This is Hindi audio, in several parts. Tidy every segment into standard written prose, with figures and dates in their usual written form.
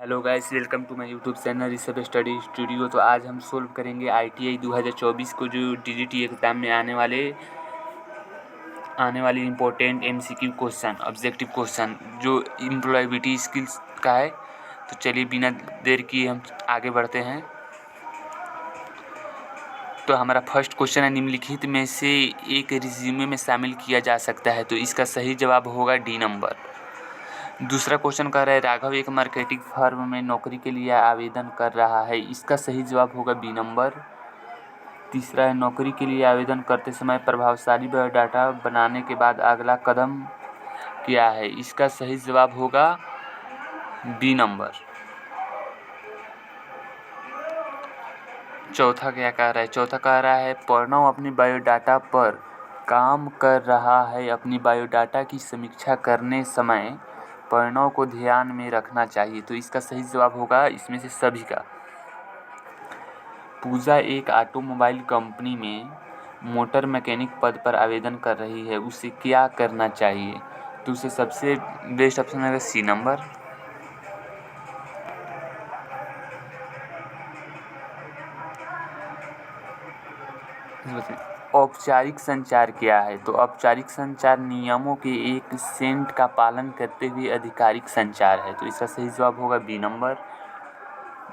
Hello guys, welcome to my YouTube channel Rishabh study studio. तो आज हम सोल्व करेंगे ITI 2024 को जो DGT एग्ज़ाम में आने वाली important MCQ question, objective question जो एम्प्लॉयबिलिटी स्किल्स का है। तो चलिए बिना देर किए हम आगे बढ़ते हैं। तो हमारा फर्स्ट क्वेश्चन है, निम्नलिखित में से एक रिज्यूमे में शामिल किया जा सकता है। तो इसका सही जवाब होगा डी नंबर। दूसरा क्वेश्चन कह रहा है, राघव एक मार्केटिंग फर्म में नौकरी के लिए आवेदन कर रहा है। इसका सही जवाब होगा बी नंबर। तीसरा है, नौकरी के लिए आवेदन करते समय प्रभावशाली बायोडाटा बनाने के बाद अगला कदम क्या है। इसका सही जवाब होगा बी नंबर। चौथा क्या कह रहा है, चौथा कह रहा है, प्रणव अपने बायोडाटा पर काम कर रहा है। अपनी बायोडाटा की समीक्षा करने समय प्रणव को ध्यान में रखना चाहिए। तो इसका सही जवाब होगा इसमें से सभी का। पूजा एक ऑटोमोबाइल कंपनी में मोटर मैकेनिक पद पर आवेदन कर रही है। उसे क्या करना चाहिए। तो उसे सबसे बेस्ट ऑप्शन है सी नंबर। औपचारिक संचार क्या है। तो औपचारिक संचार नियमों के एक सेट का पालन करते हुए आधिकारिक संचार है। तो इसका सही जवाब होगा बी नंबर।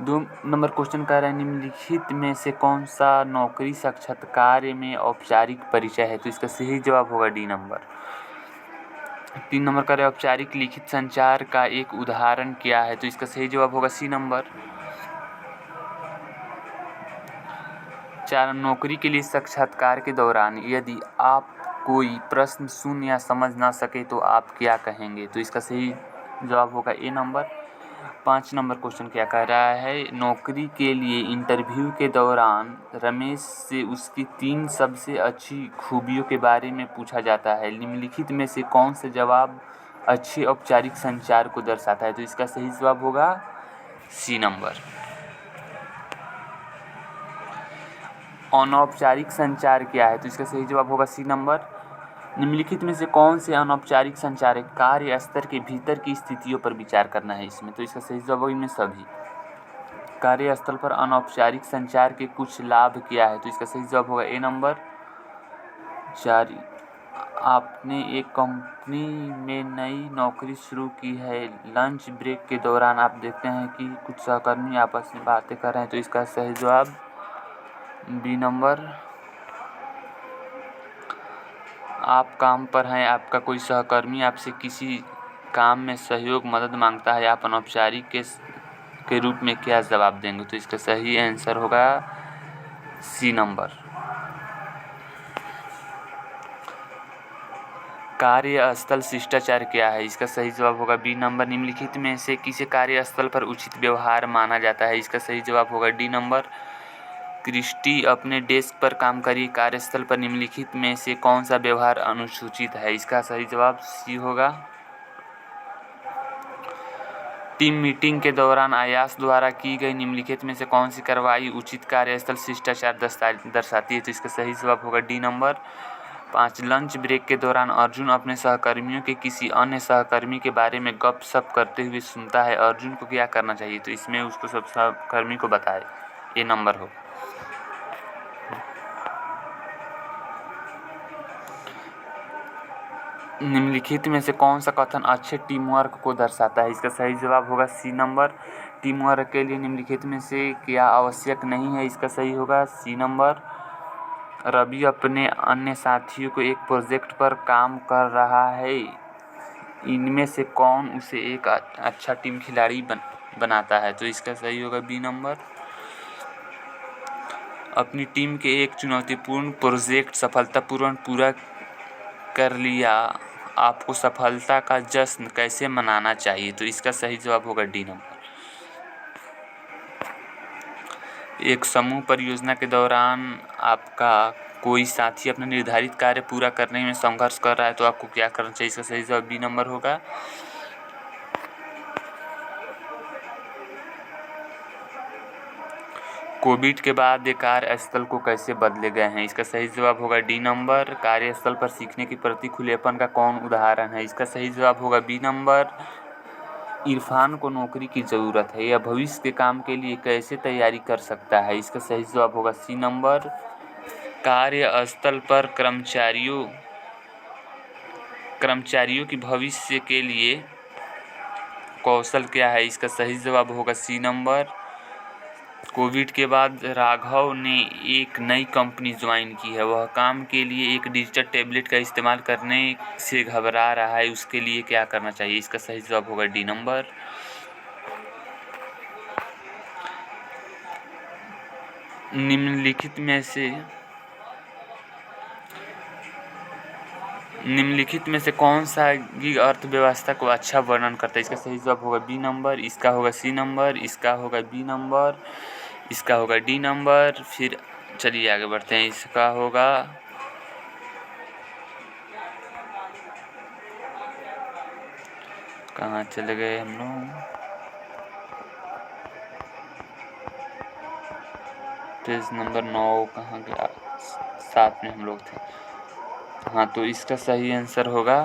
2 नंबर क्वेश्चन कह रहा है, निम्नलिखित में से कौन सा नौकरी साक्षात्कार में औपचारिक परिचय है। तो इसका सही जवाब होगा डी नंबर। 3 नंबर कह रहा है, औपचारिक लिखित संचार का एक उदाहरण क्या है। तो इसका सही जवाब होगा सी नंबर। 4 नौकरी के लिए साक्षात्कार के दौरान यदि आप कोई प्रश्न सुन या समझ ना सके तो आप क्या कहेंगे। तो इसका सही जवाब होगा ए नंबर। 5 नंबर क्वेश्चन क्या कह रहा है, नौकरी के लिए इंटरव्यू के दौरान रमेश से उसकी 3 सबसे अच्छी खूबियों के बारे में पूछा जाता है। निम्नलिखित में से कौन सा जवाब अच्छे औपचारिक संचार को दर्शाता है। तो इसका सही जवाब होगा सी नंबर। अनौपचारिक संचार क्या है। तो इसका सही जवाब होगा सी नंबर। निम्नलिखित में से कौन से अनौपचारिक संचार है। कार्य स्तर के भीतर की स्थितियों पर विचार करना है इसमें। तो इसका सही जवाब इनमें सभी। कार्यस्थल पर अनौपचारिक संचार के कुछ लाभ क्या है। तो इसका सही जवाब होगा ए नंबर। 4 आपने एक कंपनी में नई नौकरी शुरू की है। लंच ब्रेक के दौरान आप देखते हैं कि कुछ सहकर्मी आपस में बातें कर रहे हैं। तो इसका सही जवाब बी नंबर। आप काम पर हैं, आपका कोई सहकर्मी आपसे किसी काम में सहयोग मदद मांगता है, आप अनौपचारिक के रूप में क्या जवाब देंगे। तो इसका सही आंसर होगा सी नंबर। कार्यस्थल शिष्टाचार क्या है। इसका सही जवाब होगा बी नंबर। निम्नलिखित में से किसे कार्यस्थल पर उचित व्यवहार माना जाता है। इसका सही जवाब होगा डी नंबर। क्रिस्टी अपने डेस्क पर काम करिए। कार्यस्थल पर निम्नलिखित में से कौन सा व्यवहार अनुसूचित है। इसका सही जवाब सी होगा। टीम मीटिंग के दौरान आयास द्वारा की गई निम्नलिखित में से कौन सी कार्रवाई उचित कार्यस्थल शिष्टाचार दर्शाती है। तो इसका सही जवाब होगा डी नंबर। 5 लंच ब्रेक के दौरान अर्जुन अपने सहकर्मियों के किसी अन्य सहकर्मी के बारे में गपशप करते हुए सुनता है। अर्जुन को क्या करना चाहिए। तो इसमें उसको सब सहकर्मी को बताए, ए नंबर हो। निम्नलिखित में से कौन सा कथन अच्छे टीम वर्क को दर्शाता है। इसका सही जवाब होगा सी नंबर। टीम वर्क के लिए निम्नलिखित में से क्या आवश्यक नहीं है। इसका सही होगा सी नंबर। रवि अपने अन्य साथियों को एक प्रोजेक्ट पर काम कर रहा है। इनमें से कौन उसे एक अच्छा टीम खिलाड़ी बनाता है। तो इसका सही होगा बी नंबर। अपनी टीम के एक चुनौतीपूर्ण प्रोजेक्ट सफलतापूर्वक पूरा कर लिया, आपको सफलता का जश्न कैसे मनाना चाहिए। तो इसका सही जवाब होगा डी नंबर। एक समूह परियोजना के दौरान आपका कोई साथी अपना निर्धारित कार्य पूरा करने में संघर्ष कर रहा है तो आपको क्या करना चाहिए। इसका सही जवाब बी नंबर होगा। कोविड के बाद कार्यस्थल को कैसे बदले गए हैं। इसका सही जवाब होगा डी नंबर। कार्यस्थल पर सीखने के प्रति खुलेपन का कौन उदाहरण है। इसका सही जवाब होगा बी नंबर। इरफान को नौकरी की ज़रूरत है, यह भविष्य के काम के लिए कैसे तैयारी कर सकता है? इसका सही जवाब होगा सी नंबर, कार्यस्थल पर कर्मचारियों की भविष्य के लिए कौशल क्या है? इसका सही जवाब होगा सी नंबर। कोविड के बाद राघव ने एक नई कंपनी ज्वाइन की है, वह काम के लिए एक डिजिटल टैबलेट का इस्तेमाल करने से घबरा रहा है, उसके लिए क्या करना चाहिए? इसका सही जवाब होगा डी नंबर। निम्नलिखित में से कौन सा गिग अर्थव्यवस्था को अच्छा वर्णन करता है? इसका सही जवाब होगा बी नंबर, इसका होगा सी नंबर, इसका होगा बी नंबर, इसका होगा डी नंबर। फिर चलिए आगे बढ़ते हैं, इसका होगा कहाँ चले गए हम लोग, पेज नंबर 9 कहाँ गया, 7 में हम लोग थे। हाँ, तो इसका सही आंसर होगा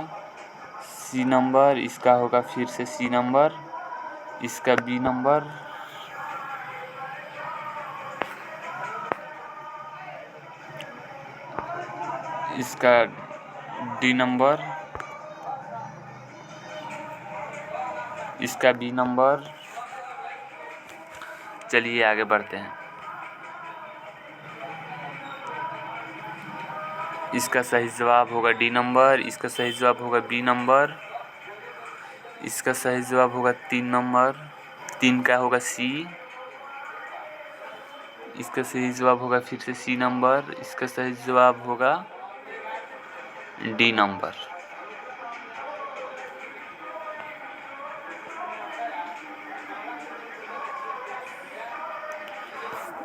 सी नंबर, इसका होगा फिर से सी नंबर, इसका बी नंबर, इसका डी नंबर, इसका बी नंबर। चलिए आगे बढ़ते हैं, इसका सही जवाब होगा डी नंबर, इसका सही जवाब होगा बी नंबर, इसका सही जवाब होगा 3 नंबर, 3 का होगा सी, इसका सही जवाब होगा फिर से सी नंबर, इसका सही जवाब होगा डी नंबर।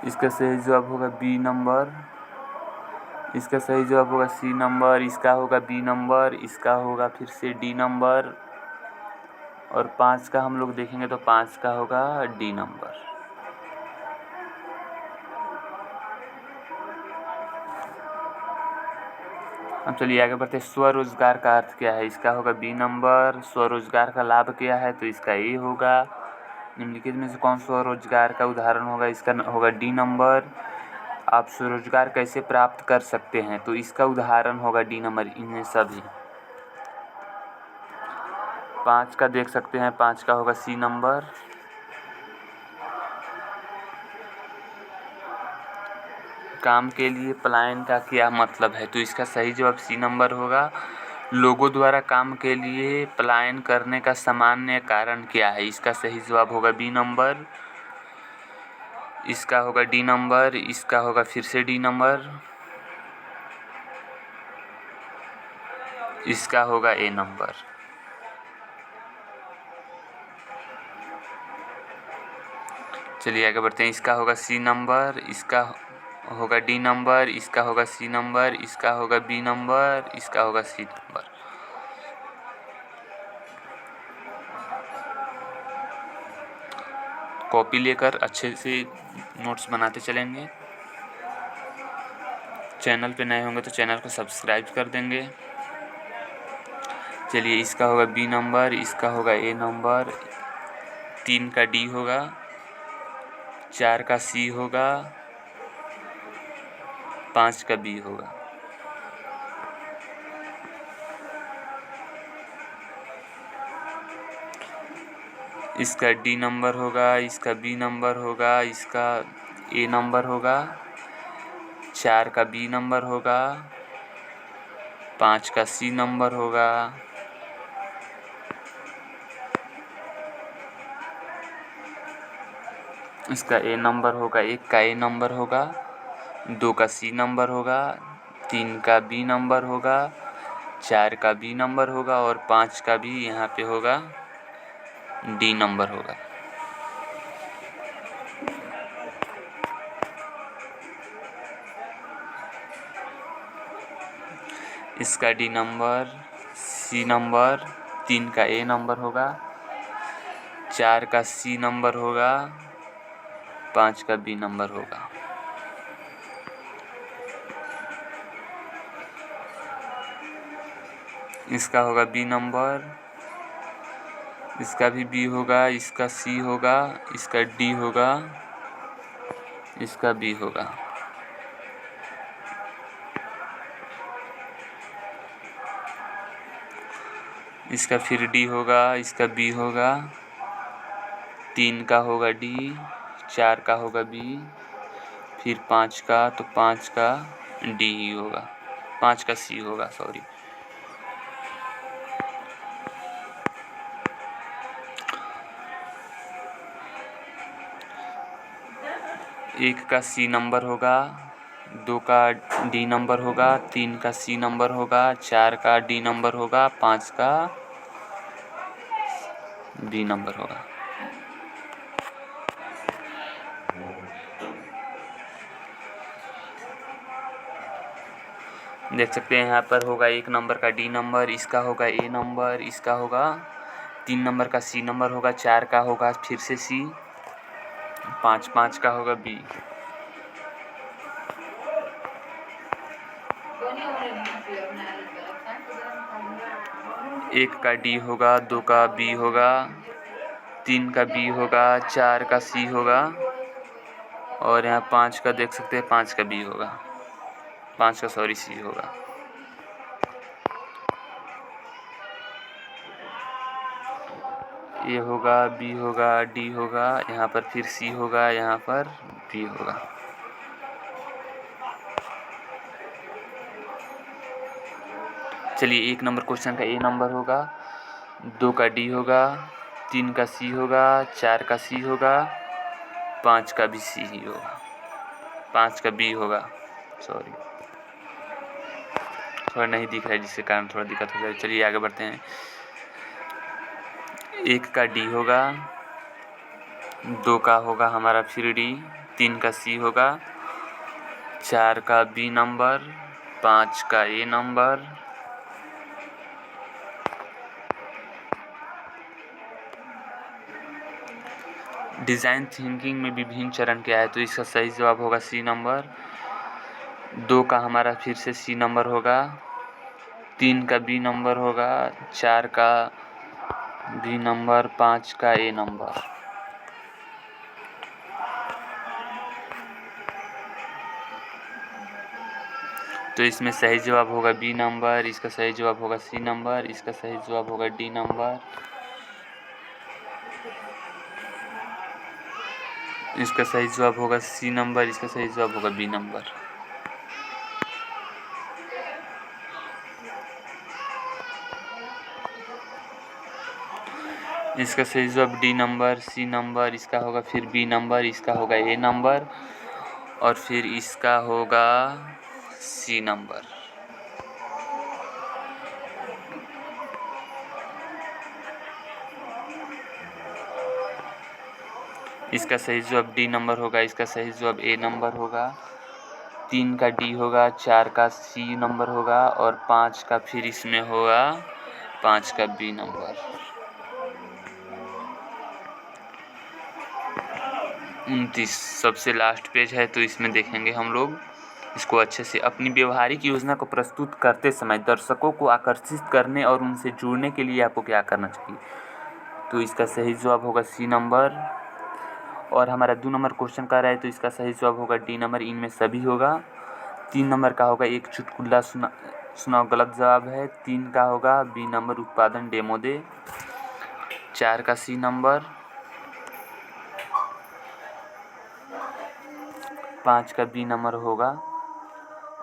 इसका सही जवाब होगा बी नंबर, इसका सही जवाब होगा सी नंबर, इसका होगा बी नंबर, इसका होगा फिर से डी नंबर, और 5 का हम लोग देखेंगे तो 5 का होगा डी नंबर। अब चलिए आगे बढ़ते हैं, स्वरोजगार का अर्थ क्या है? इसका होगा बी नंबर, स्वरोजगार का लाभ क्या है? तो इसका ए होगा। निम्नलिखित में से कौन स्वरोजगार का उदाहरण होगा? इसका होगा डी नंबर। आप स्वरोजगार कैसे प्राप्त कर सकते हैं? तो इसका उदाहरण होगा डी नंबर, इनमें सभी। 5 का देख सकते हैं, 5 का होगा सी नंबर, काम के लिए पलायन का क्या मतलब है? तो इसका सही जवाब सी नंबर होगा। लोगों द्वारा काम के लिए पलायन करने का सामान्य कारण क्या है? इसका सही जवाब होगा बी नंबर, इसका होगा डी नंबर, इसका होगा फिर से डी नंबर, इसका होगा ए नंबर। चलिए आगे बढ़ते हैं, इसका होगा सी नंबर, इसका होगा डी नंबर, इसका होगा सी नंबर, इसका होगा बी नंबर, इसका होगा सी नंबर। कॉपी लेकर अच्छे से नोट्स बनाते चलेंगे। चैनल पे नए होंगे तो चैनल को सब्सक्राइब कर देंगे। चलिए, इसका होगा बी नंबर, इसका होगा ए नंबर, 3 का डी होगा, 4 का सी होगा, 5 का बी होगा। इसका डी नंबर होगा, इसका बी नंबर होगा, इसका ए नंबर होगा, 4 का बी नंबर होगा, 5 का सी नंबर होगा, इसका ए नंबर होगा, 1 का ए नंबर होगा, 2 का सी नंबर होगा, 3 का बी नंबर होगा, 4 का बी नंबर होगा, और 5 का भी यहाँ पे होगा डी नंबर होगा। इसका डी नंबर, सी नंबर, 3 का ए नंबर होगा, 4 का सी नंबर होगा, 5 का बी नंबर होगा। इसका होगा बी नंबर, इसका भी बी होगा, इसका सी होगा, इसका डी होगा, इसका बी होगा। इसका फिर डी होगा, इसका बी होगा, 3 का होगा डी, 4 का होगा बी, फिर 5 का, तो 5 का डी ही होगा, 5 का सी होगा, सॉरी। एक का सी नंबर होगा, 2 का डी नंबर होगा, 3 का सी नंबर होगा, 4 का डी नंबर होगा, 5 का डी नंबर होगा। देख सकते हैं यहाँ पर होगा 1 नंबर का डी नंबर, इसका होगा ए नंबर, इसका होगा 3 नंबर का सी नंबर होगा, 4 का होगा फिर से सी, 5 का होगा बी। एक का डी होगा, 2 का बी होगा, 3 का बी होगा, 4 का सी होगा, और यहाँ 5 का देख सकते हैं 5 का बी होगा, 5 का सॉरी सी होगा। ए होगा, बी होगा, डी होगा, यहाँ पर फिर सी होगा, यहाँ पर बी होगा। चलिए 1 नंबर क्वेश्चन का ए नंबर होगा, 2 का डी होगा, 3 का सी होगा, 4 का सी होगा, 5 का भी सी ही होगा, 5 का बी होगा, सॉरी थोड़ा नहीं दिख रहा है जिसके कारण थोड़ा दिक्कत हो जाए। चलिए आगे बढ़ते हैं। 1 का डी होगा, 2 का होगा हमारा फिर डी, 3 का सी होगा, 4 का बी नंबर, 5 का ए नंबर, डिज़ाइन थिंकिंग में विभिन्न चरण क्या है, तो इसका सही जवाब होगा सी नंबर। 2 का हमारा फिर से सी नंबर होगा, 3 का बी नंबर होगा, 4 का बी नंबर, 5 का ए नंबर। तो इसमें सही जवाब होगा बी नंबर, इसका सही जवाब होगा सी नंबर, इसका सही जवाब होगा डी नंबर, इसका सही जवाब होगा सी नंबर, इसका सही जवाब होगा बी नंबर। इसका सही जवाब डी नंबर, सी नंबर, इसका होगा फिर बी नंबर, इसका होगा ए नंबर, और फिर इसका होगा सी नंबर। इसका सही जवाब डी नंबर होगा, इसका सही जवाब ए नंबर होगा, 3 का डी होगा, 4 का सी नंबर होगा, और 5 का फिर इसमें होगा 5 का बी नंबर। 29 सबसे लास्ट पेज है, तो इसमें देखेंगे हम लोग इसको अच्छे से। अपनी व्यवहारिक योजना को प्रस्तुत करते समय दर्शकों को आकर्षित करने और उनसे जुड़ने के लिए आपको क्या करना चाहिए, तो इसका सही जवाब होगा सी नंबर। और हमारा 2 नंबर क्वेश्चन कर रहा है, तो इसका सही जवाब होगा डी नंबर, इनमें सभी होगा। 3 नंबर का होगा एक चुटकुला सुनाओ, गलत जवाब है। 3 का होगा बी नंबर, उत्पादन डेमो दे। 4 का सी नंबर, 5 का बी नंबर होगा।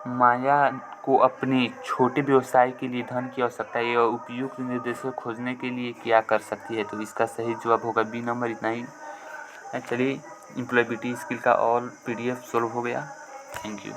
माया को अपने छोटे व्यवसाय के लिए धन की आवश्यकता है, यह उपयुक्त निर्देशक खोजने के लिए क्या कर सकती है, तो इसका सही जवाब होगा बी नंबर। इतना ही। चलिए, एम्प्लॉयबिलिटी स्किल का ऑल PDF सॉल्व हो गया। Thank you.